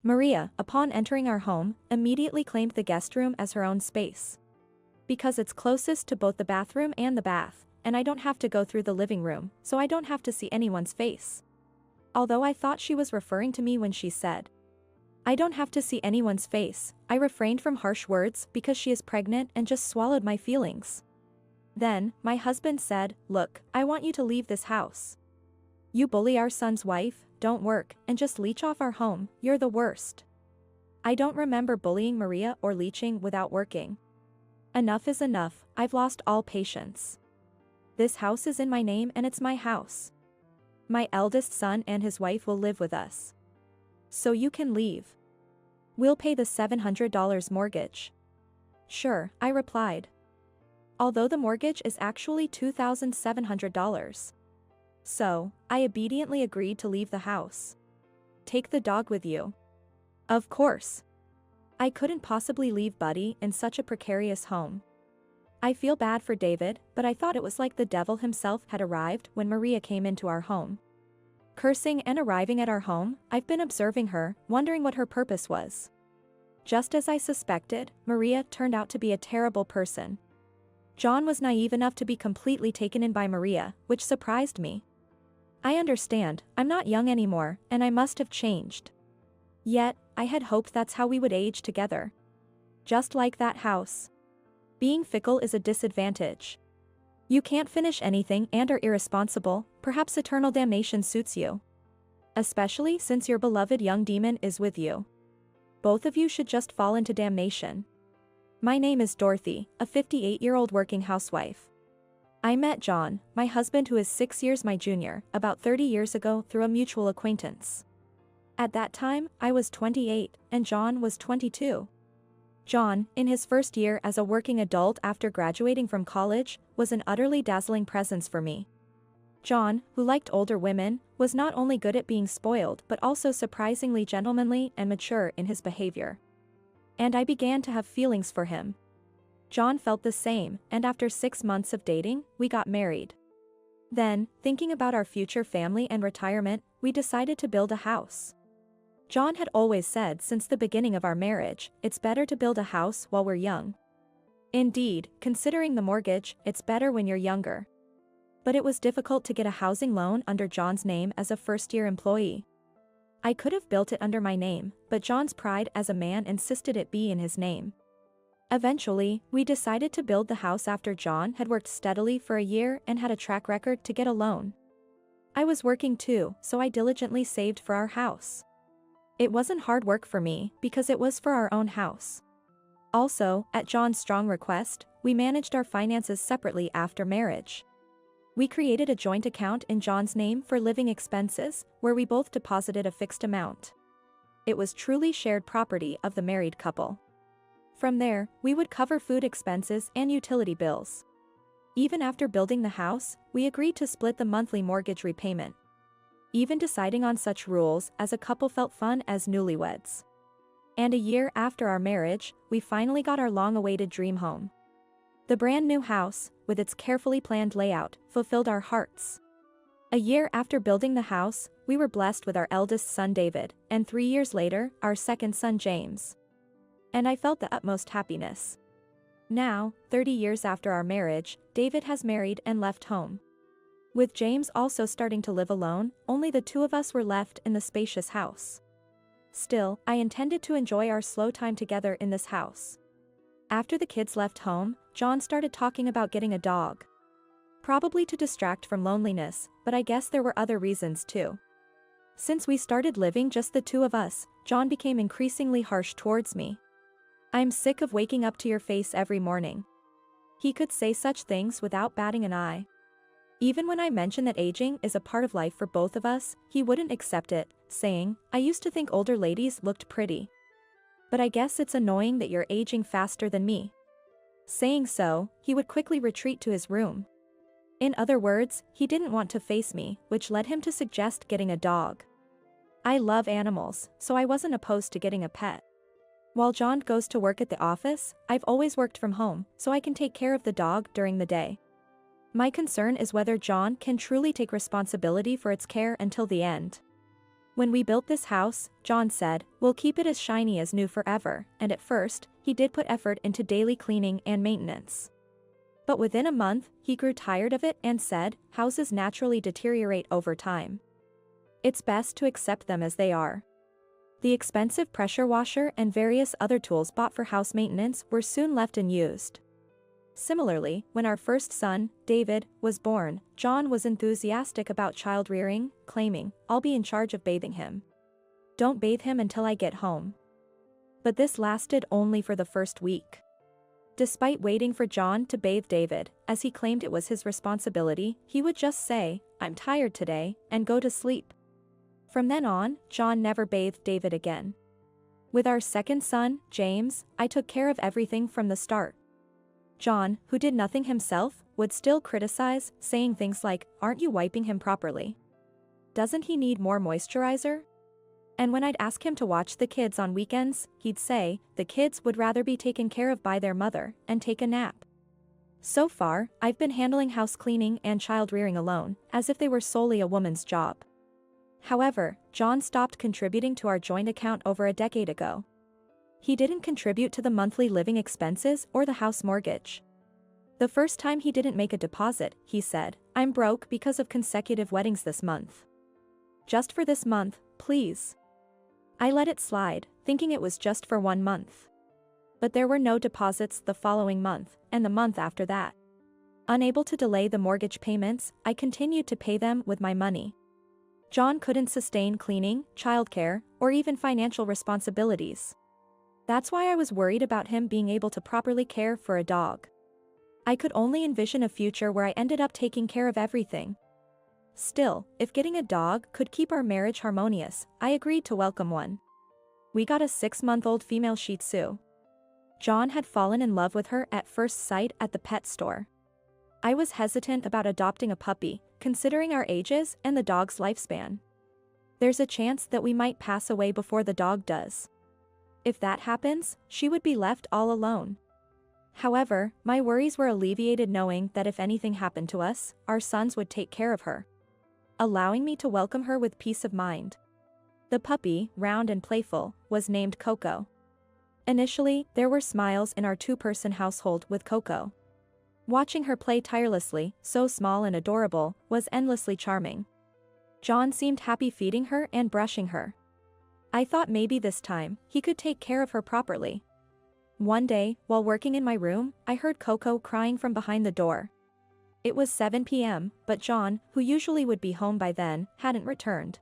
Maria, upon entering our home, immediately claimed the guest room as her own space. Because it's closest to both the bathroom and the bath, and I don't have to go through the living room, so I don't have to see anyone's face. Although I thought she was referring to me when she said, "I don't have to see anyone's face," I refrained from harsh words because she is pregnant and just swallowed my feelings. Then, my husband said, "Look, I want you to leave this house. You bully our son's wife, don't work, and just leech off our home, you're the worst." I don't remember bullying Maria or leeching without working. Enough is enough, I've lost all patience. This house is in my name and it's my house. My eldest son and his wife will live with us. So you can leave. We'll pay the $700 mortgage. Sure, I replied. Although the mortgage is actually $2,700. So, I obediently agreed to leave the house. Take the dog with you. Of course. I couldn't possibly leave Buddy in such a precarious home. I feel bad for David, but I thought it was like the devil himself had arrived when Maria came into our home. Cursing and arriving at our home, I've been observing her, wondering what her purpose was. Just as I suspected, Maria turned out to be a terrible person. John was naive enough to be completely taken in by Maria, which surprised me. I understand, I'm not young anymore, and I must have changed. Yet, I had hoped that's how we would age together. Just like that house. Being fickle is a disadvantage. You can't finish anything and are irresponsible, perhaps eternal damnation suits you. Especially since your beloved young demon is with you. Both of you should just fall into damnation. My name is Dorothy, a 58-year-old working housewife. I met John, my husband who is 6 years my junior, about 30 years ago through a mutual acquaintance. At that time, I was 28, and John was 22. John, in his first year as a working adult after graduating from college, was an utterly dazzling presence for me. John, who liked older women, was not only good at being spoiled but also surprisingly gentlemanly and mature in his behavior. And I began to have feelings for him. John felt the same, and after 6 months of dating, we got married. Then, thinking about our future family and retirement, we decided to build a house. John had always said since the beginning of our marriage, it's better to build a house while we're young. Indeed, considering the mortgage, it's better when you're younger. But it was difficult to get a housing loan under John's name as a first-year employee. I could have built it under my name, but John's pride as a man insisted it be in his name. Eventually, we decided to build the house after John had worked steadily for a year and had a track record to get a loan. I was working too, so I diligently saved for our house. It wasn't hard work for me, because it was for our own house. Also, at John's strong request, we managed our finances separately after marriage. We created a joint account in John's name for living expenses, where we both deposited a fixed amount. It was truly shared property of the married couple. From there, we would cover food expenses and utility bills. Even after building the house, we agreed to split the monthly mortgage repayment. Even deciding on such rules as a couple felt fun as newlyweds. And a year after our marriage, we finally got our long-awaited dream home. The brand new house, with its carefully planned layout, fulfilled our hearts. A year after building the house, we were blessed with our eldest son David, and 3 years later, our second son James. And I felt the utmost happiness. Now, 30 years after our marriage, David has married and left home. With James also starting to live alone, only the two of us were left in the spacious house. Still, I intended to enjoy our slow time together in this house. After the kids left home, John started talking about getting a dog. Probably to distract from loneliness, but I guess there were other reasons too. Since we started living just the two of us, John became increasingly harsh towards me. "I'm sick of waking up to your face every morning." He could say such things without batting an eye. Even when I mentioned that aging is a part of life for both of us, he wouldn't accept it, saying, "I used to think older ladies looked pretty. But I guess it's annoying that you're aging faster than me." Saying so, he would quickly retreat to his room. In other words, he didn't want to face me, which led him to suggest getting a dog. I love animals, so I wasn't opposed to getting a pet. While John goes to work at the office, I've always worked from home, so I can take care of the dog during the day. My concern is whether John can truly take responsibility for its care until the end. When we built this house, John said, we'll keep it as shiny as new forever, and at first, he did put effort into daily cleaning and maintenance. But within a month, he grew tired of it and said, houses naturally deteriorate over time. It's best to accept them as they are. The expensive pressure washer and various other tools bought for house maintenance were soon left unused. Similarly, when our first son, David, was born, John was enthusiastic about child rearing, claiming, I'll be in charge of bathing him. Don't bathe him until I get home. But this lasted only for the first week. Despite waiting for John to bathe David, as he claimed it was his responsibility, he would just say, I'm tired today, and go to sleep. From then on, John never bathed David again. With our second son, James, I took care of everything from the start. John, who did nothing himself, would still criticize, saying things like, aren't you wiping him properly? Doesn't he need more moisturizer? And when I'd ask him to watch the kids on weekends, he'd say, the kids would rather be taken care of by their mother, and take a nap. So far, I've been handling house cleaning and child rearing alone, as if they were solely a woman's job. However, John stopped contributing to our joint account over a decade ago. He didn't contribute to the monthly living expenses or the house mortgage. The first time he didn't make a deposit, he said, I'm broke because of consecutive weddings this month. Just for this month, please. I let it slide, thinking it was just for 1 month. But there were no deposits the following month, and the month after that. Unable to delay the mortgage payments, I continued to pay them with my money. John couldn't sustain cleaning, childcare, or even financial responsibilities. That's why I was worried about him being able to properly care for a dog. I could only envision a future where I ended up taking care of everything. Still, if getting a dog could keep our marriage harmonious, I agreed to welcome one. We got a 6-month-old female Shih Tzu. John had fallen in love with her at first sight at the pet store. I was hesitant about adopting a puppy, considering our ages and the dog's lifespan. There's a chance that we might pass away before the dog does. If that happens, she would be left all alone. However, my worries were alleviated knowing that if anything happened to us, our sons would take care of her, allowing me to welcome her with peace of mind. The puppy, round and playful, was named Coco. Initially, there were smiles in our 2-person household with Coco. Watching her play tirelessly, so small and adorable, was endlessly charming. John seemed happy feeding her and brushing her. I thought maybe this time, he could take care of her properly. One day, while working in my room, I heard Coco crying from behind the door. It was 7 p.m., but John, who usually would be home by then, hadn't returned.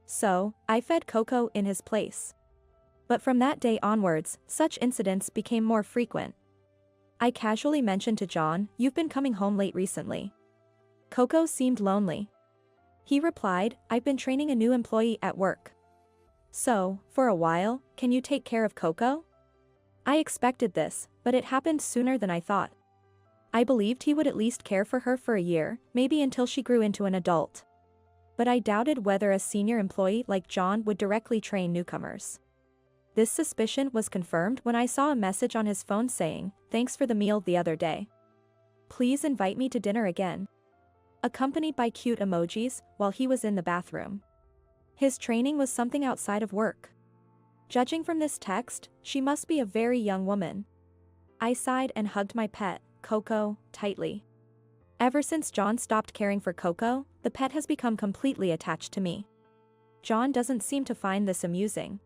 So, I fed Coco in his place. But from that day onwards, such incidents became more frequent. I casually mentioned to John, you've been coming home late recently. Coco seemed lonely. He replied, I've been training a new employee at work. So, for a while, can you take care of Coco? I expected this, but it happened sooner than I thought. I believed he would at least care for her for a year, maybe until she grew into an adult. But I doubted whether a senior employee like John would directly train newcomers. This suspicion was confirmed when I saw a message on his phone saying, thanks for the meal the other day. Please invite me to dinner again. Accompanied by cute emojis, while he was in the bathroom. His training was something outside of work. Judging from this text, she must be a very young woman. I sighed and hugged my pet, Coco, tightly. Ever since John stopped caring for Coco, the pet has become completely attached to me. John doesn't seem to find this amusing.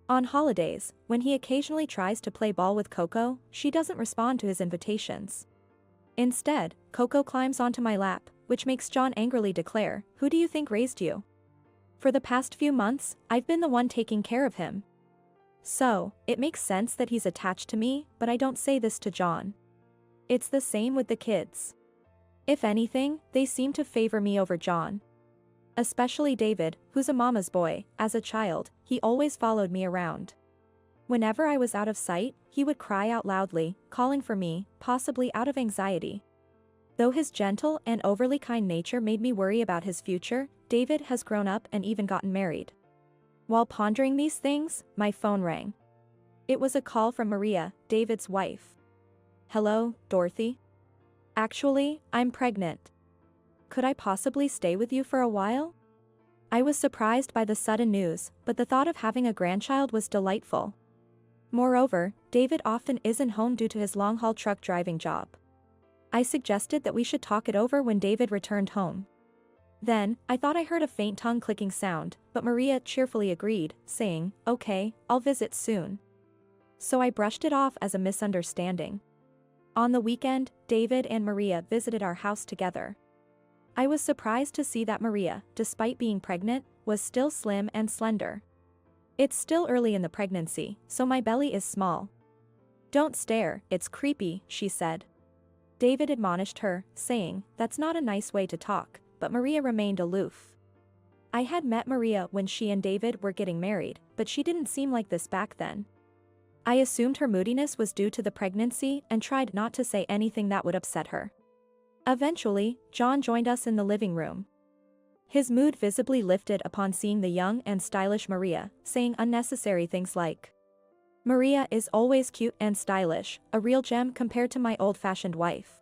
On holidays, when he occasionally tries to play ball with Coco, she doesn't respond to his invitations. Instead, Coco climbs onto my lap, which makes John angrily declare, who do you think raised you? For the past few months, I've been the one taking care of him. So, it makes sense that he's attached to me, but I don't say this to John. It's the same with the kids. If anything, they seem to favor me over John. Especially David, who's a mama's boy. As a child, he always followed me around. Whenever I was out of sight, he would cry out loudly, calling for me, possibly out of anxiety. Though his gentle and overly kind nature made me worry about his future, David has grown up and even gotten married. While pondering these things, my phone rang. It was a call from Maria, David's wife. Hello, Dorothy? Actually, I'm pregnant. Could I possibly stay with you for a while? I was surprised by the sudden news, but the thought of having a grandchild was delightful. Moreover, David often isn't home due to his long-haul truck driving job. I suggested that we should talk it over when David returned home. Then, I thought I heard a faint tongue-clicking sound, but Maria cheerfully agreed, saying, "Okay, I'll visit soon." So I brushed it off as a misunderstanding. On the weekend, David and Maria visited our house together. I was surprised to see that Maria, despite being pregnant, was still slim and slender. It's still early in the pregnancy, so my belly is small. "Don't stare, it's creepy," she said. David admonished her, saying, "That's not a nice way to talk," but Maria remained aloof. I had met Maria when she and David were getting married, but she didn't seem like this back then. I assumed her moodiness was due to the pregnancy and tried not to say anything that would upset her. Eventually, John joined us in the living room. His mood visibly lifted upon seeing the young and stylish Maria, saying unnecessary things like, "Maria is always cute and stylish, a real gem compared to my old-fashioned wife."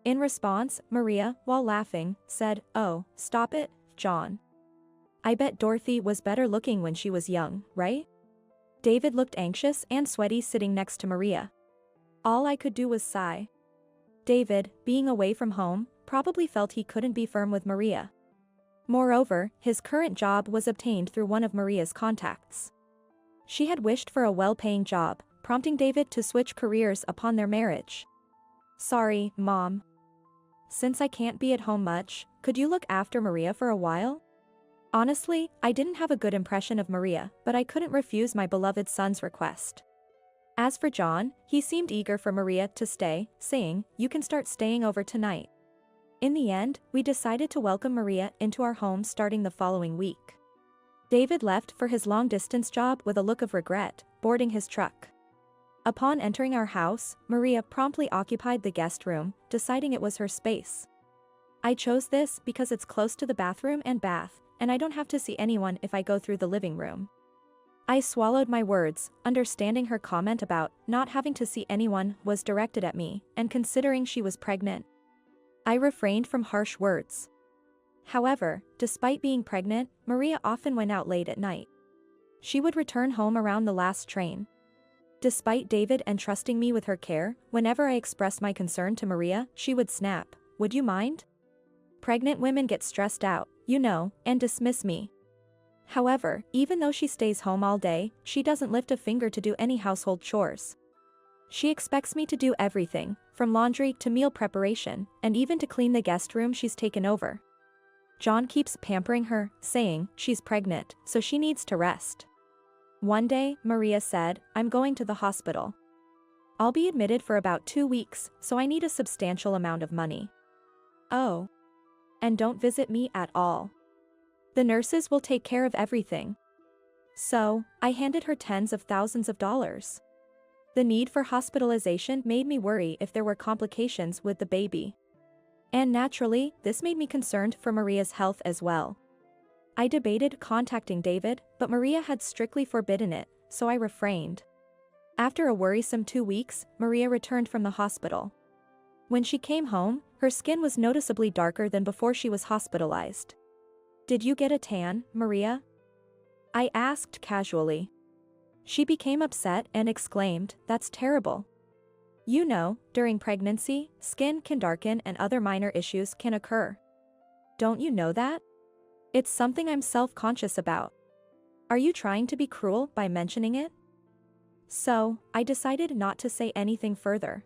In response, Maria, while laughing, said, "Oh, stop it, John. I bet Dorothy was better looking when she was young, right?" David looked anxious and sweaty sitting next to Maria. All I could do was sigh. David, being away from home, probably felt he couldn't be firm with Maria. Moreover, his current job was obtained through one of Maria's contacts. She had wished for a well-paying job, prompting David to switch careers upon their marriage. "Sorry, Mom. Since I can't be at home much, could you look after Maria for a while?" Honestly, I didn't have a good impression of Maria, but I couldn't refuse my beloved son's request. As for John, he seemed eager for Maria to stay, saying, "You can start staying over tonight." In the end, we decided to welcome Maria into our home starting the following week. David left for his long-distance job with a look of regret, boarding his truck. Upon entering our house, Maria promptly occupied the guest room, deciding it was her space. I chose this because it's close to the bathroom and bath, and I don't have to see anyone if I go through the living room. I swallowed my words, understanding her comment about not having to see anyone was directed at me, and considering she was pregnant. I refrained from harsh words. However, despite being pregnant, Maria often went out late at night. She would return home around the last train. Despite David entrusting me with her care, whenever I expressed my concern to Maria, she would snap, "Would you mind? Pregnant women get stressed out, you know, and dismiss me." However, even though she stays home all day, she doesn't lift a finger to do any household chores. She expects me to do everything, from laundry to meal preparation, and even to clean the guest room she's taken over. John keeps pampering her, saying she's pregnant, so she needs to rest. One day, Maria said, "I'm going to the hospital. I'll be admitted for about 2 weeks, so I need a substantial amount of money." "Oh. And don't visit me at all. The nurses will take care of everything." So, I handed her tens of thousands of dollars. The need for hospitalization made me worry if there were complications with the baby. And naturally, this made me concerned for Maria's health as well. I debated contacting David, but Maria had strictly forbidden it, so I refrained. After a worrisome 2 weeks, Maria returned from the hospital. When she came home, her skin was noticeably darker than before she was hospitalized. "Did you get a tan, Maria?" I asked casually. She became upset and exclaimed, "That's terrible. You know, during pregnancy, skin can darken and other minor issues can occur. Don't you know that? It's something I'm self-conscious about. Are you trying to be cruel by mentioning it?" So, I decided not to say anything further.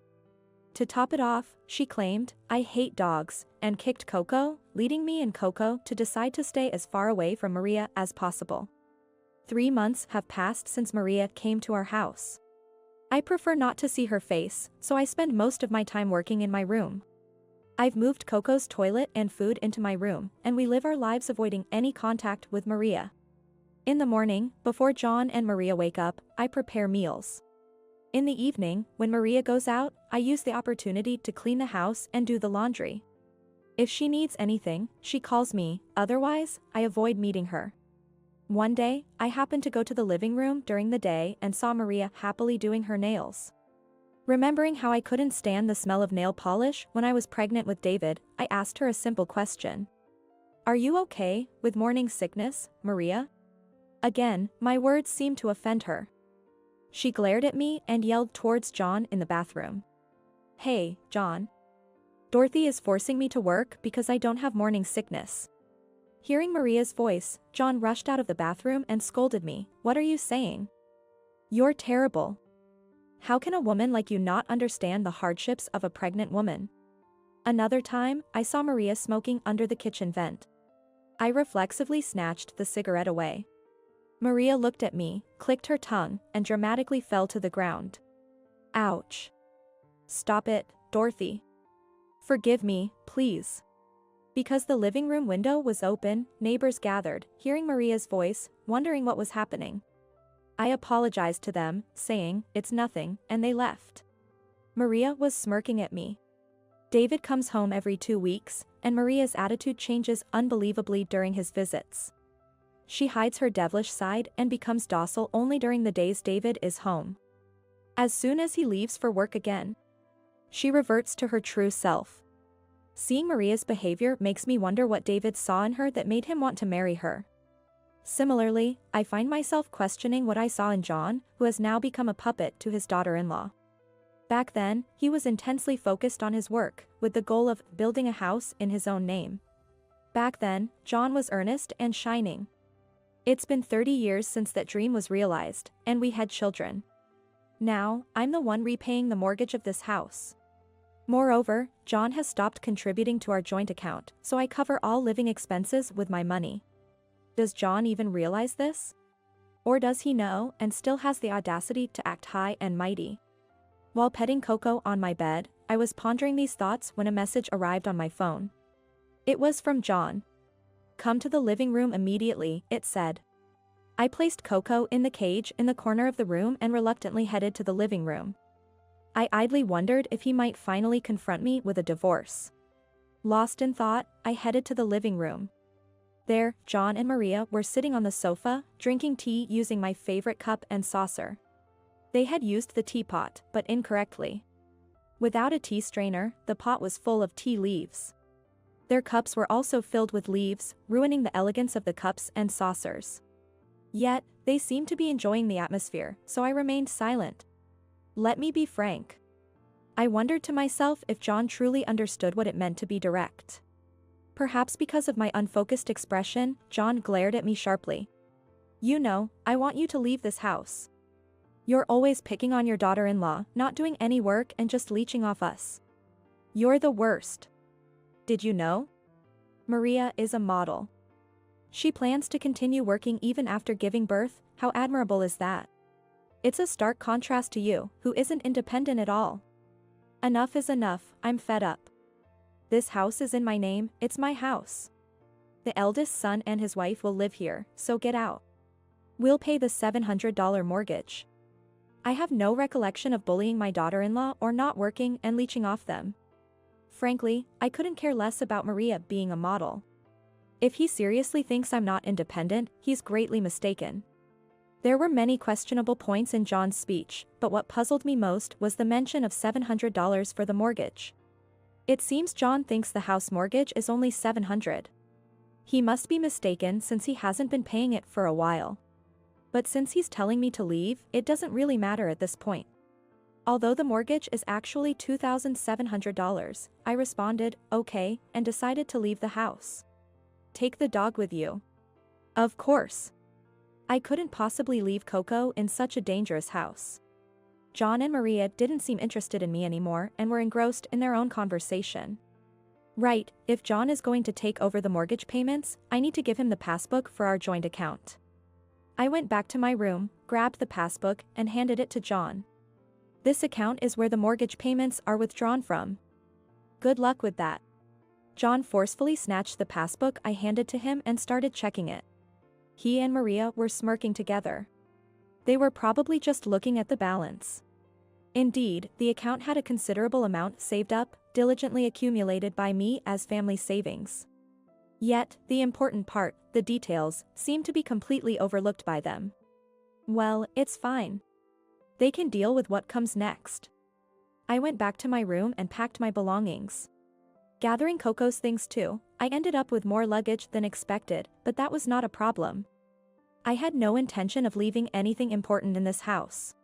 To top it off, she claimed, "I hate dogs," and kicked Coco, leading me and Coco to decide to stay as far away from Maria as possible. 3 months have passed since Maria came to our house. I prefer not to see her face, so I spend most of my time working in my room. I've moved Coco's toilet and food into my room, and we live our lives avoiding any contact with Maria. In the morning, before John and Maria wake up, I prepare meals. In the evening, when Maria goes out, I use the opportunity to clean the house and do the laundry. If she needs anything, she calls me, otherwise, I avoid meeting her. One day, I happened to go to the living room during the day and saw Maria happily doing her nails. Remembering how I couldn't stand the smell of nail polish when I was pregnant with David, I asked her a simple question. Are you okay with morning sickness, Maria? Again, my words seemed to offend her. She glared at me and yelled towards John in the bathroom. Hey, John. Dorothy is forcing me to work because I don't have morning sickness. Hearing Maria's voice, John rushed out of the bathroom and scolded me. What are you saying? You're terrible. How can a woman like you not understand the hardships of a pregnant woman? Another time, I saw Maria smoking under the kitchen vent. I reflexively snatched the cigarette away. Maria looked at me, clicked her tongue, and dramatically fell to the ground. Ouch. Stop it, Dorothy. Forgive me, please. Because the living room window was open, neighbors gathered, hearing Maria's voice, wondering what was happening. I apologized to them, saying, it's nothing, and they left. Maria was smirking at me. David comes home every 2 weeks, and Maria's attitude changes unbelievably during his visits. She hides her devilish side and becomes docile only during the days David is home. As soon as he leaves for work again, she reverts to her true self. Seeing Maria's behavior makes me wonder what David saw in her that made him want to marry her. Similarly, I find myself questioning what I saw in John, who has now become a puppet to his daughter-in-law. Back then, he was intensely focused on his work, with the goal of building a house in his own name. Back then, John was earnest and shining. It's been 30 years since that dream was realized, and we had children. Now, I'm the one repaying the mortgage of this house. Moreover, John has stopped contributing to our joint account, so I cover all living expenses with my money. Does John even realize this? Or does he know and still has the audacity to act high and mighty? While petting Coco on my bed, I was pondering these thoughts when a message arrived on my phone. It was from John. Come to the living room immediately, it said. I placed Coco in the cage in the corner of the room and reluctantly headed to the living room. I idly wondered if he might finally confront me with a divorce. Lost in thought, I headed to the living room. There, John and Maria were sitting on the sofa, drinking tea using my favorite cup and saucer. They had used the teapot, but incorrectly. Without a tea strainer, the pot was full of tea leaves. Their cups were also filled with leaves, ruining the elegance of the cups and saucers. Yet, they seemed to be enjoying the atmosphere, so I remained silent. Let me be frank. I wondered to myself if John truly understood what it meant to be direct. Perhaps because of my unfocused expression, John glared at me sharply. You know, I want you to leave this house. You're always picking on your daughter-in-law, not doing any work and just leeching off us. You're the worst. Did you know? Maria is a model. She plans to continue working even after giving birth. How admirable is that? It's a stark contrast to you, who isn't independent at all. Enough is enough, I'm fed up. This house is in my name, it's my house. The eldest son and his wife will live here, so get out. We'll pay the $700 mortgage. I have no recollection of bullying my daughter-in-law or not working and leeching off them. Frankly, I couldn't care less about Maria being a model. If he seriously thinks I'm not independent, he's greatly mistaken. There were many questionable points in John's speech, but what puzzled me most was the mention of $700 for the mortgage. It seems John thinks the house mortgage is only $700. He must be mistaken since he hasn't been paying it for a while. But since he's telling me to leave, it doesn't really matter at this point. Although the mortgage is actually $2,700, I responded, okay, and decided to leave the house. Take the dog with you. Of course. I couldn't possibly leave Coco in such a dangerous house. John and Maria didn't seem interested in me anymore and were engrossed in their own conversation. Right, if John is going to take over the mortgage payments, I need to give him the passbook for our joint account. I went back to my room, grabbed the passbook, and handed it to John. This account is where the mortgage payments are withdrawn from. Good luck with that. John forcefully snatched the passbook I handed to him and started checking it. He and Maria were smirking together. They were probably just looking at the balance. Indeed, the account had a considerable amount saved up, diligently accumulated by me as family savings. Yet, the important part, the details, seemed to be completely overlooked by them. Well, it's fine. They can deal with what comes next. I went back to my room and packed my belongings. Gathering Coco's things too, I ended up with more luggage than expected, but that was not a problem. I had no intention of leaving anything important in this house.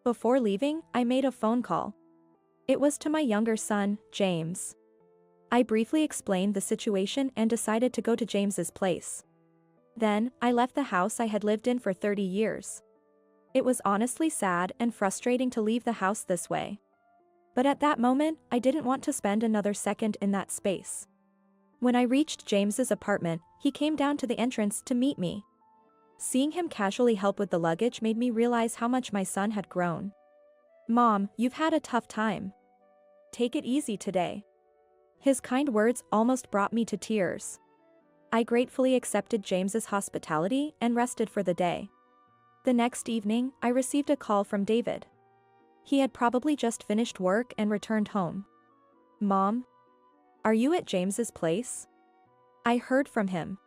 Before leaving, I made a phone call. It was to my younger son, James. I briefly explained the situation and decided to go to James's place. Then, I left the house I had lived in for 30 years. It was honestly sad and frustrating to leave the house this way. But at that moment, I didn't want to spend another second in that space. When I reached James's apartment, he came down to the entrance to meet me. Seeing him casually help with the luggage made me realize how much my son had grown. "Mom, you've had a tough time. Take it easy today." His kind words almost brought me to tears. I gratefully accepted James's hospitality and rested for the day. The next evening, I received a call from David. He had probably just finished work and returned home. "Mom? Are you at James's place?" I heard from him.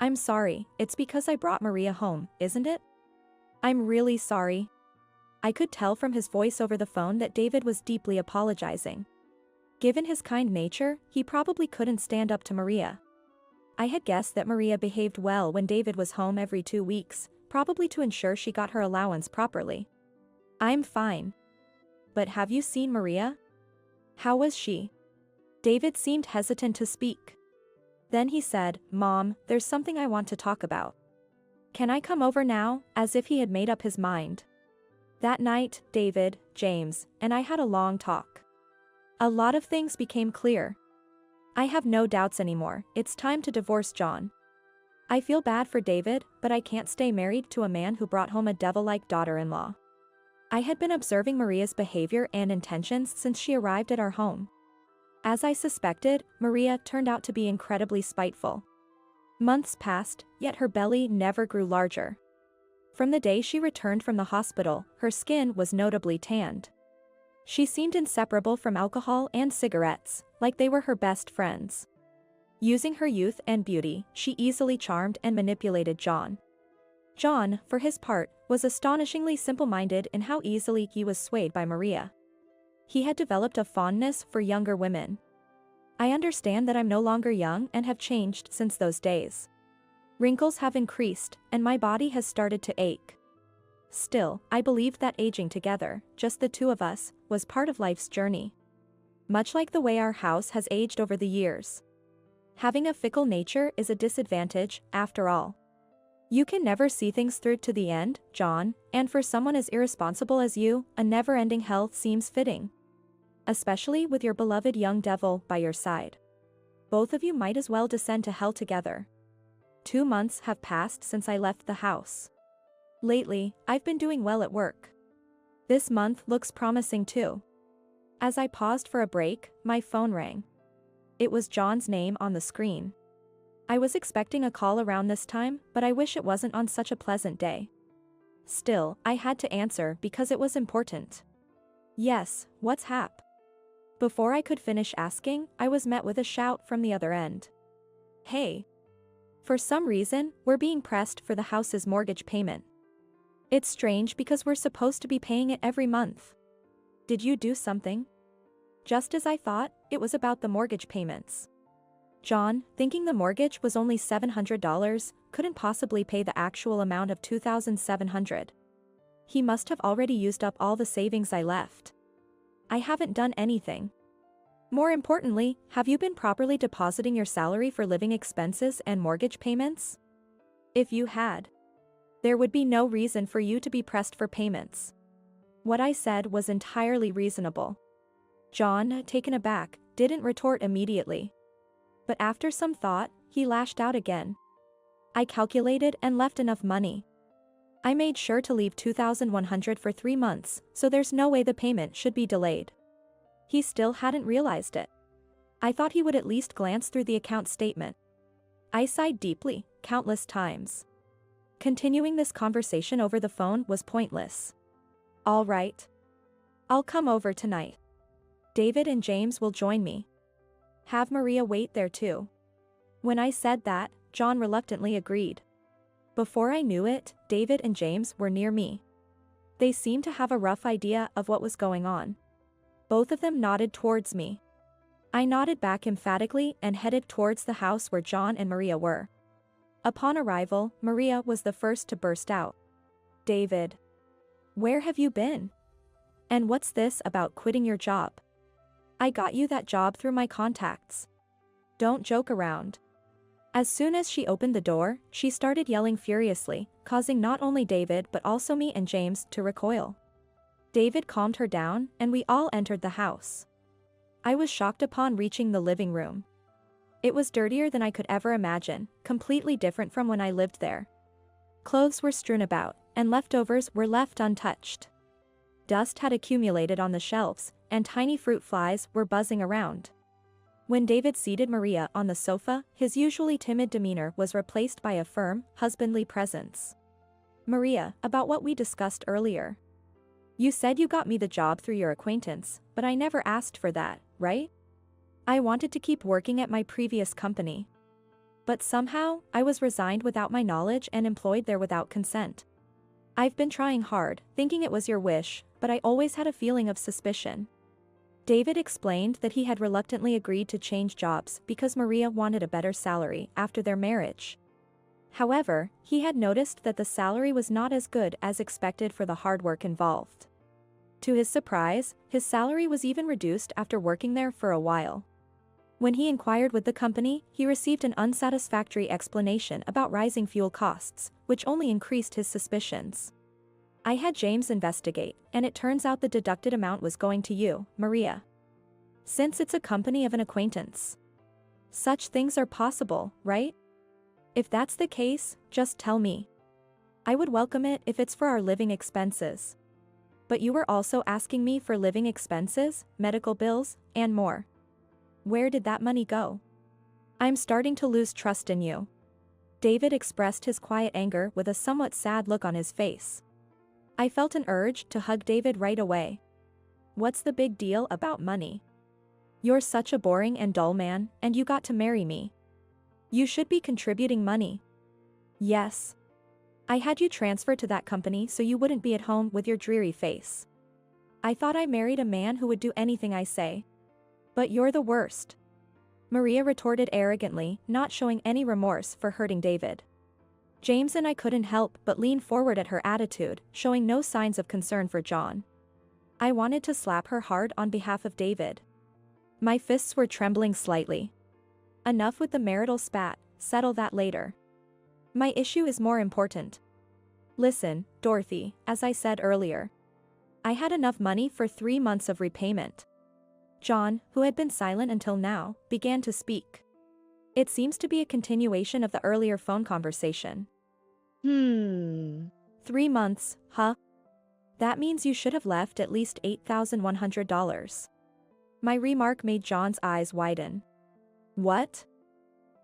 "I'm sorry, it's because I brought Maria home, isn't it?" "I'm really sorry." I could tell from his voice over the phone that David was deeply apologizing. Given his kind nature, he probably couldn't stand up to Maria. I had guessed that Maria behaved well when David was home every 2 weeks, probably to ensure she got her allowance properly. "I'm fine. But have you seen Maria? How was she?" David seemed hesitant to speak. Then he said, "Mom, there's something I want to talk about. Can I come over now?" As if he had made up his mind. That night, David, James, and I had a long talk. A lot of things became clear. I have no doubts anymore, it's time to divorce John. I feel bad for David, but I can't stay married to a man who brought home a devil-like daughter-in-law. I had been observing Maria's behavior and intentions since she arrived at our home. As I suspected, Maria turned out to be incredibly spiteful. Months passed, yet her belly never grew larger. From the day she returned from the hospital, her skin was notably tanned. She seemed inseparable from alcohol and cigarettes, like they were her best friends. Using her youth and beauty, she easily charmed and manipulated John. John, for his part, was astonishingly simple-minded in how easily he was swayed by Maria. He had developed a fondness for younger women. I understand that I'm no longer young and have changed since those days. Wrinkles have increased, and my body has started to ache. Still, I believed that aging together, just the two of us, was part of life's journey. Much like the way our house has aged over the years. Having a fickle nature is a disadvantage, after all. You can never see things through to the end, John, and for someone as irresponsible as you, a never-ending hell seems fitting. Especially with your beloved young devil by your side. Both of you might as well descend to hell together. 2 months have passed since I left the house. Lately, I've been doing well at work. This month looks promising too. As I paused for a break, my phone rang. It was John's name on the screen. I was expecting a call around this time, but I wish it wasn't on such a pleasant day. Still, I had to answer because it was important. "Yes, what's hap?" Before I could finish asking, I was met with a shout from the other end. "Hey. For some reason, we're being pressed for the house's mortgage payment. It's strange because we're supposed to be paying it every month. Did you do something?" Just as I thought, it was about the mortgage payments. John, thinking the mortgage was only $700, couldn't possibly pay the actual amount of $2,700. He must have already used up all the savings I left. I haven't done anything. More importantly, have you been properly depositing your salary for living expenses and mortgage payments? If you had, there would be no reason for you to be pressed for payments. What I said was entirely reasonable. John, taken aback, didn't retort immediately. But after some thought, he lashed out again. I calculated and left enough money. I made sure to leave $2,100 for 3 months, so there's no way the payment should be delayed. He still hadn't realized it. I thought he would at least glance through the account statement. I sighed deeply, countless times. Continuing this conversation over the phone was pointless. "All right. I'll come over tonight. David and James will join me. Have Maria wait there too." When I said that, John reluctantly agreed. Before I knew it, David and James were near me. They seemed to have a rough idea of what was going on. Both of them nodded towards me. I nodded back emphatically and headed towards the house where John and Maria were. Upon arrival, Maria was the first to burst out. "David. Where have you been? And what's this about quitting your job? I got you that job through my contacts. Don't joke around." As soon as she opened the door, she started yelling furiously, causing not only David but also me and James to recoil. David calmed her down, and we all entered the house. I was shocked upon reaching the living room. It was dirtier than I could ever imagine, completely different from when I lived there. Clothes were strewn about, and leftovers were left untouched. Dust had accumulated on the shelves, and tiny fruit flies were buzzing around. When David seated Maria on the sofa, his usually timid demeanor was replaced by a firm, husbandly presence. "Maria, about what we discussed earlier. You said you got me the job through your acquaintance, but I never asked for that, right? I wanted to keep working at my previous company. But somehow, I was resigned without my knowledge and employed there without consent. I've been trying hard, thinking it was your wish, but I always had a feeling of suspicion." David explained that he had reluctantly agreed to change jobs because Maria wanted a better salary after their marriage. However, he had noticed that the salary was not as good as expected for the hard work involved. To his surprise, his salary was even reduced after working there for a while. When he inquired with the company, he received an unsatisfactory explanation about rising fuel costs, which only increased his suspicions. I had James investigate, and it turns out the deducted amount was going to you, Maria. Since it's a company of an acquaintance. Such things are possible, right? If that's the case, just tell me. I would welcome it if it's for our living expenses. But you were also asking me for living expenses, medical bills, and more. Where did that money go? I'm starting to lose trust in you. David expressed his quiet anger with a somewhat sad look on his face. I felt an urge to hug David right away. What's the big deal about money? You're such a boring and dull man, and you got to marry me. You should be contributing money. Yes. I had you transferred to that company so you wouldn't be at home with your dreary face. I thought I married a man who would do anything I say. But you're the worst. Maria retorted arrogantly, not showing any remorse for hurting David. James and I couldn't help but lean forward at her attitude, showing no signs of concern for John. I wanted to slap her hard on behalf of David. My fists were trembling slightly. Enough with the marital spat, settle that later. My issue is more important. Listen, Dorothy, as I said earlier. I had enough money for 3 months of repayment. John, who had been silent until now, began to speak. It seems to be a continuation of the earlier phone conversation. 3 months, huh? That means you should have left at least $8,100. My remark made John's eyes widen. What?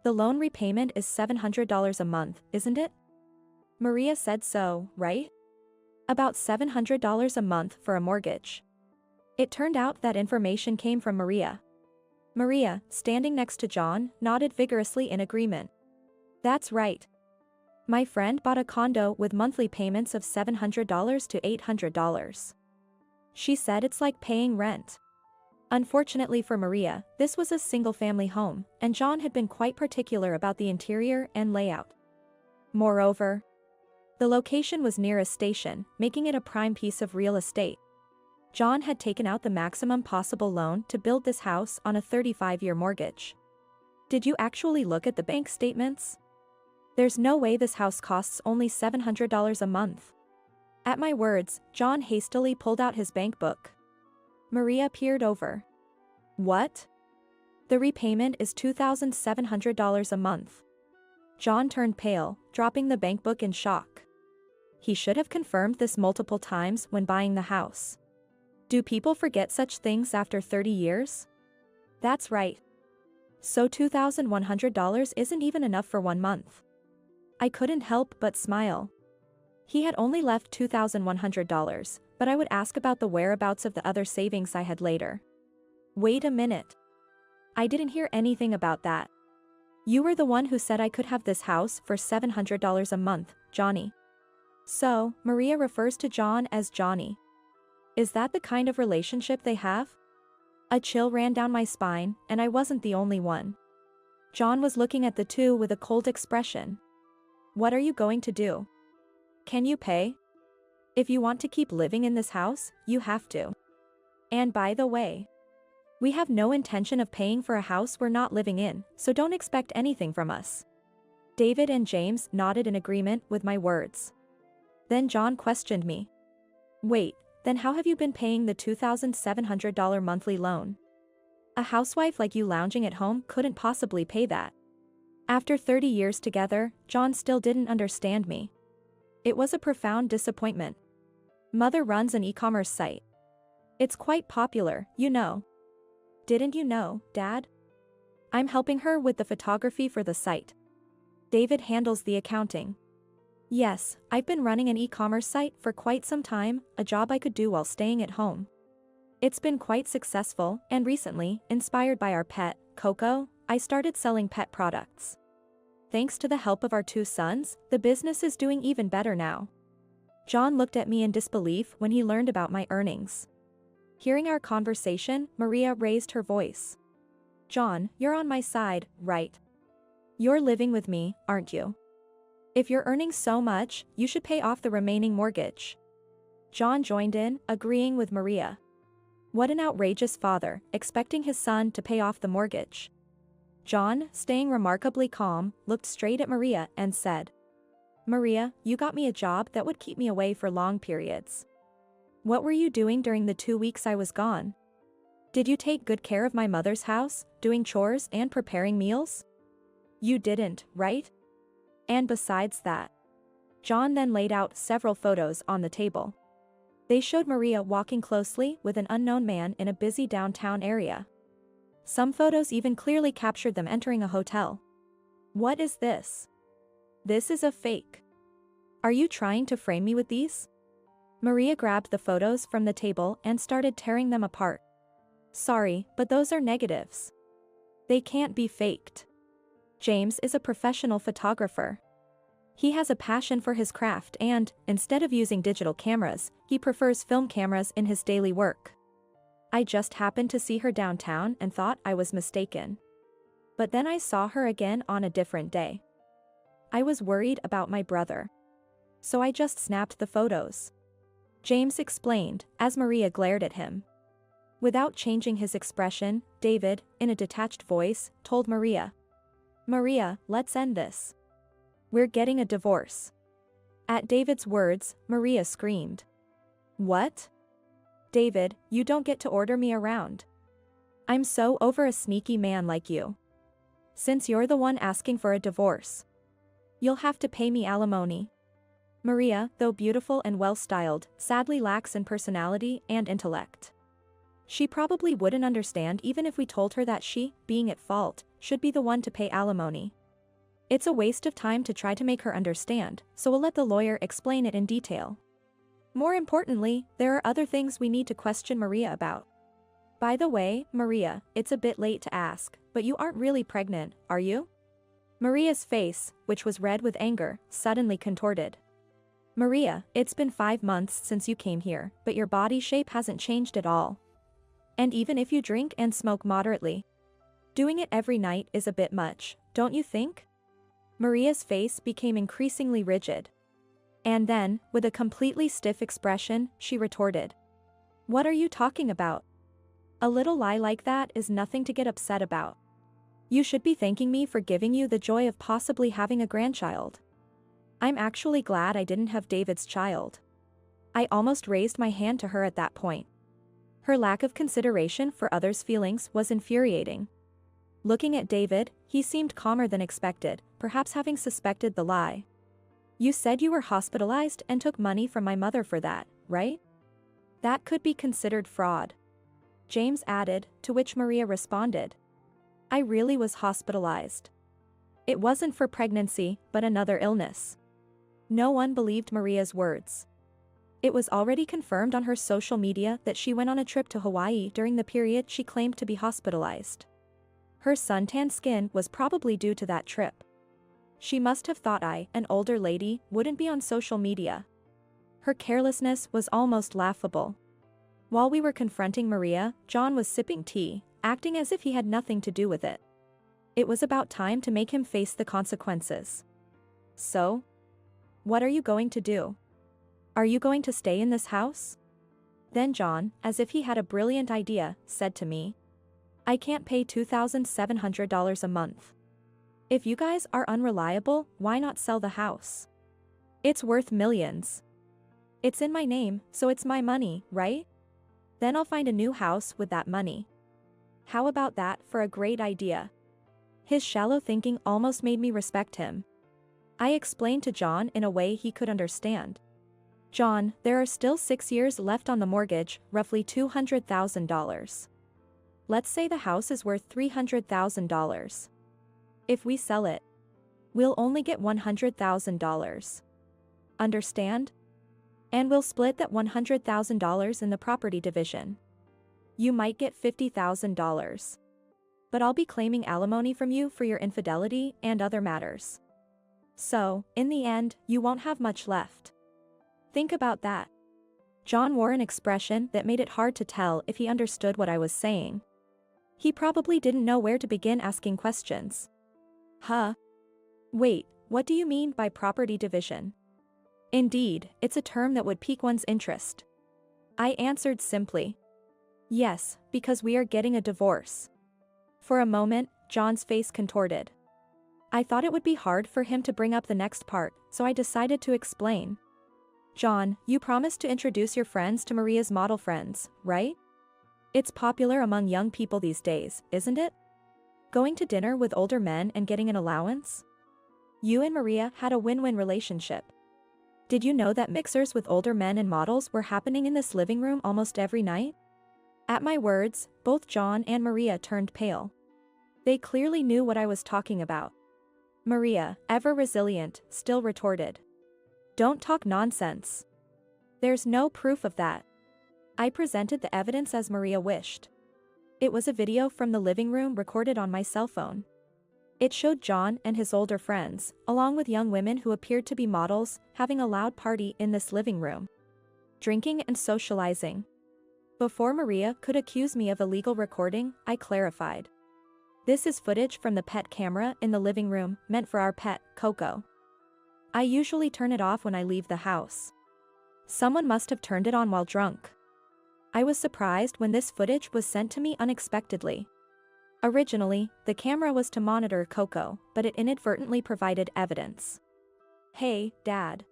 The loan repayment is $700 a month, isn't it? Maria said so, right? About $700 a month for a mortgage. It turned out that information came from Maria. Maria, standing next to John, nodded vigorously in agreement. That's right. My friend bought a condo with monthly payments of $700 to $800. She said it's like paying rent. Unfortunately for Maria, this was a single-family home, and John had been quite particular about the interior and layout. Moreover, the location was near a station, making it a prime piece of real estate. John had taken out the maximum possible loan to build this house on a 35-year mortgage. Did you actually look at the bank statements? There's no way this house costs only $700 a month. At my words, John hastily pulled out his bank book. Maria peered over. What? The repayment is $2,700 a month. John turned pale, dropping the bank book in shock. He should have confirmed this multiple times when buying the house. Do people forget such things after 30 years? That's right. So $2,100 isn't even enough for 1 month. I couldn't help but smile. He had only left $2,100, but I would ask about the whereabouts of the other savings I had later. Wait a minute. I didn't hear anything about that. You were the one who said I could have this house for $700 a month, Johnny. So, Maria refers to John as Johnny. Is that the kind of relationship they have? A chill ran down my spine, and I wasn't the only one. John was looking at the two with a cold expression. What are you going to do? Can you pay? If you want to keep living in this house, you have to. And by the way, we have no intention of paying for a house we're not living in, so don't expect anything from us. David and James nodded in agreement with my words. Then John questioned me. Wait, then how have you been paying the $2,700 monthly loan? A housewife like you lounging at home couldn't possibly pay that. After 30 years together, John still didn't understand me. It was a profound disappointment. Mother runs an e-commerce site. It's quite popular, you know. Didn't you know, Dad? I'm helping her with the photography for the site. David handles the accounting. Yes, I've been running an e-commerce site for quite some time, a job I could do while staying at home. It's been quite successful, and recently, inspired by our pet, Coco, I started selling pet products. Thanks to the help of our two sons, the business is doing even better now. John looked at me in disbelief when he learned about my earnings. Hearing our conversation, Maria raised her voice. John, you're on my side, right? You're living with me, aren't you? If you're earning so much, you should pay off the remaining mortgage. John joined in, agreeing with Maria. What an outrageous father, expecting his son to pay off the mortgage. John, staying remarkably calm, looked straight at Maria and said, Maria, you got me a job that would keep me away for long periods. What were you doing during the 2 weeks I was gone? Did you take good care of my mother's house, doing chores and preparing meals? You didn't, right? And besides that. John then laid out several photos on the table. They showed Maria walking closely with an unknown man in a busy downtown area. Some photos even clearly captured them entering a hotel. What is this? This is a fake. Are you trying to frame me with these? Maria grabbed the photos from the table and started tearing them apart. Sorry, but those are negatives. They can't be faked. James is a professional photographer. He has a passion for his craft and, instead of using digital cameras, he prefers film cameras in his daily work. I just happened to see her downtown and thought I was mistaken. But then I saw her again on a different day. I was worried about my brother. So I just snapped the photos. James explained, as Maria glared at him. Without changing his expression, David, in a detached voice, told Maria. Maria, let's end this. We're getting a divorce. At David's words, Maria screamed. What? David, you don't get to order me around. I'm so over a sneaky man like you. Since you're the one asking for a divorce, you'll have to pay me alimony. Maria, though beautiful and well-styled, sadly lacks in personality and intellect. She probably wouldn't understand even if we told her that she, being at fault, should be the one to pay alimony. It's a waste of time to try to make her understand, so we'll let the lawyer explain it in detail. More importantly, there are other things we need to question Maria about. By the way, Maria, it's a bit late to ask, but you aren't really pregnant, are you? Maria's face, which was red with anger, suddenly contorted. Maria, it's been 5 months since you came here, but your body shape hasn't changed at all. And even if you drink and smoke moderately, doing it every night is a bit much, don't you think? Maria's face became increasingly rigid. And then, with a completely stiff expression, she retorted. What are you talking about? A little lie like that is nothing to get upset about. You should be thanking me for giving you the joy of possibly having a grandchild. I'm actually glad I didn't have David's child. I almost raised my hand to her at that point. Her lack of consideration for others' feelings was infuriating. Looking at David, he seemed calmer than expected, perhaps having suspected the lie. You said you were hospitalized and took money from my mother for that, right? That could be considered fraud. James added, to which Maria responded. I really was hospitalized. It wasn't for pregnancy, but another illness. No one believed Maria's words. It was already confirmed on her social media that she went on a trip to Hawaii during the period she claimed to be hospitalized. Her suntan skin was probably due to that trip. She must have thought I, an older lady, wouldn't be on social media. Her carelessness was almost laughable. While we were confronting Maria, John was sipping tea, acting as if he had nothing to do with it. It was about time to make him face the consequences. So? What are you going to do? Are you going to stay in this house? Then John, as if he had a brilliant idea, said to me, I can't pay $2,700 a month. If you guys are unreliable, why not sell the house? It's worth millions. It's in my name, so it's my money, right? Then I'll find a new house with that money. How about that for a great idea? His shallow thinking almost made me respect him. I explained to John in a way he could understand. John, there are still 6 years left on the mortgage, roughly $200,000. Let's say the house is worth $300,000. If we sell it, we'll only get $100,000. Understand? And we'll split that $100,000 in the property division. You might get $50,000. But I'll be claiming alimony from you for your infidelity and other matters. So, in the end, you won't have much left. Think about that. John wore an expression that made it hard to tell if he understood what I was saying. He probably didn't know where to begin asking questions. Huh? Wait, what do you mean by property division? Indeed, it's a term that would pique one's interest. I answered simply. Yes, because we are getting a divorce. For a moment, John's face contorted. I thought it would be hard for him to bring up the next part, so I decided to explain. John, you promised to introduce your friends to Maria's model friends, right? It's popular among young people these days, isn't it? Going to dinner with older men and getting an allowance? You and Maria had a win-win relationship. Did you know that mixers with older men and models were happening in this living room almost every night? At my words, both John and Maria turned pale. They clearly knew what I was talking about. Maria, ever resilient, still retorted. Don't talk nonsense. There's no proof of that. I presented the evidence as Maria wished. It was a video from the living room recorded on my cell phone. It showed John and his older friends, along with young women who appeared to be models, having a loud party in this living room. Drinking and socializing. Before Maria could accuse me of illegal recording, I clarified. This is footage from the pet camera in the living room, meant for our pet, Coco. I usually turn it off when I leave the house. Someone must have turned it on while drunk. I was surprised when this footage was sent to me unexpectedly. Originally, the camera was to monitor Coco, but it inadvertently provided evidence. Hey, Dad.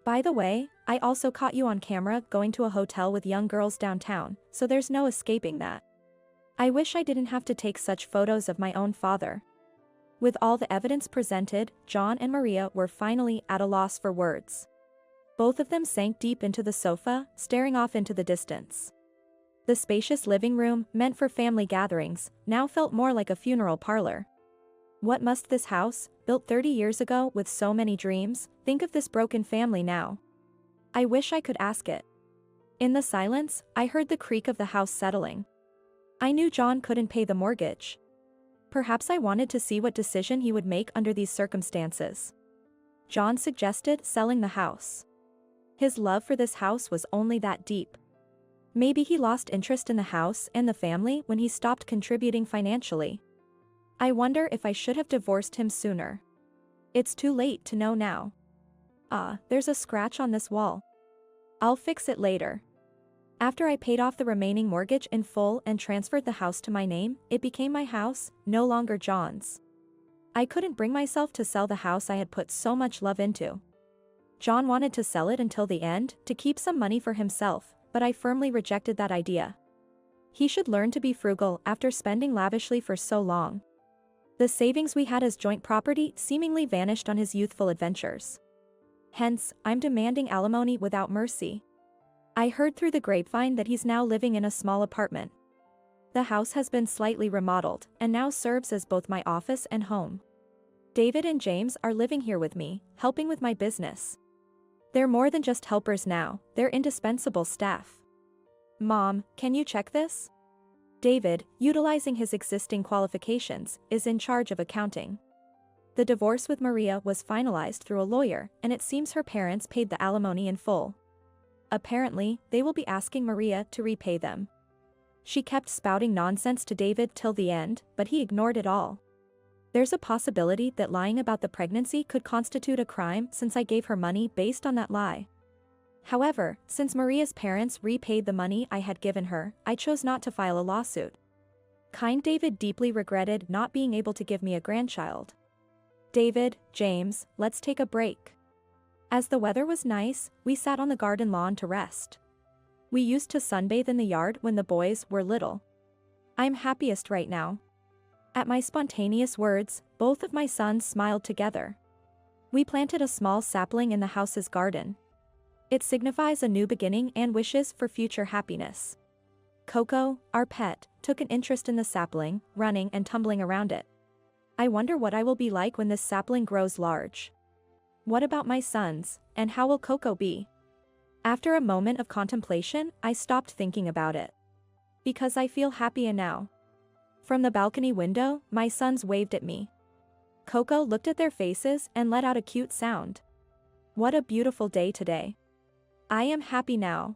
By the way, I also caught you on camera going to a hotel with young girls downtown, so there's no escaping that. I wish I didn't have to take such photos of my own father. With all the evidence presented, John and Maria were finally at a loss for words. Both of them sank deep into the sofa, staring off into the distance. The spacious living room, meant for family gatherings, now felt more like a funeral parlor. What must this house, built 30 years ago with so many dreams, think of this broken family now? I wish I could ask it. In the silence, I heard the creak of the house settling. I knew John couldn't pay the mortgage. Perhaps I wanted to see what decision he would make under these circumstances. John suggested selling the house. His love for this house was only that deep. Maybe he lost interest in the house and the family when he stopped contributing financially. I wonder if I should have divorced him sooner. It's too late to know now. There's a scratch on this wall. I'll fix it later. After I paid off the remaining mortgage in full and transferred the house to my name, it became my house, no longer John's. I couldn't bring myself to sell the house I had put so much love into. John wanted to sell it until the end, to keep some money for himself, but I firmly rejected that idea. He should learn to be frugal after spending lavishly for so long. The savings we had as joint property seemingly vanished on his youthful adventures. Hence, I'm demanding alimony without mercy. I heard through the grapevine that he's now living in a small apartment. The house has been slightly remodeled, and now serves as both my office and home. David and James are living here with me, helping with my business. They're more than just helpers now, they're indispensable staff. Mom, can you check this? David, utilizing his existing qualifications, is in charge of accounting. The divorce with Maria was finalized through a lawyer, and it seems her parents paid the alimony in full. Apparently, they will be asking Maria to repay them. She kept spouting nonsense to David till the end, but he ignored it all. There's a possibility that lying about the pregnancy could constitute a crime since I gave her money based on that lie. However, since Maria's parents repaid the money I had given her, I chose not to file a lawsuit. Kind David deeply regretted not being able to give me a grandchild. David, James, let's take a break. As the weather was nice, we sat on the garden lawn to rest. We used to sunbathe in the yard when the boys were little. I'm happiest right now. At my spontaneous words, both of my sons smiled together. We planted a small sapling in the house's garden. It signifies a new beginning and wishes for future happiness. Coco, our pet, took an interest in the sapling, running and tumbling around it. I wonder what I will be like when this sapling grows large. What about my sons, and how will Coco be? After a moment of contemplation, I stopped thinking about it. Because I feel happy now. From the balcony window, my sons waved at me. Coco looked at their faces and let out a cute sound. What a beautiful day today. I am happy now.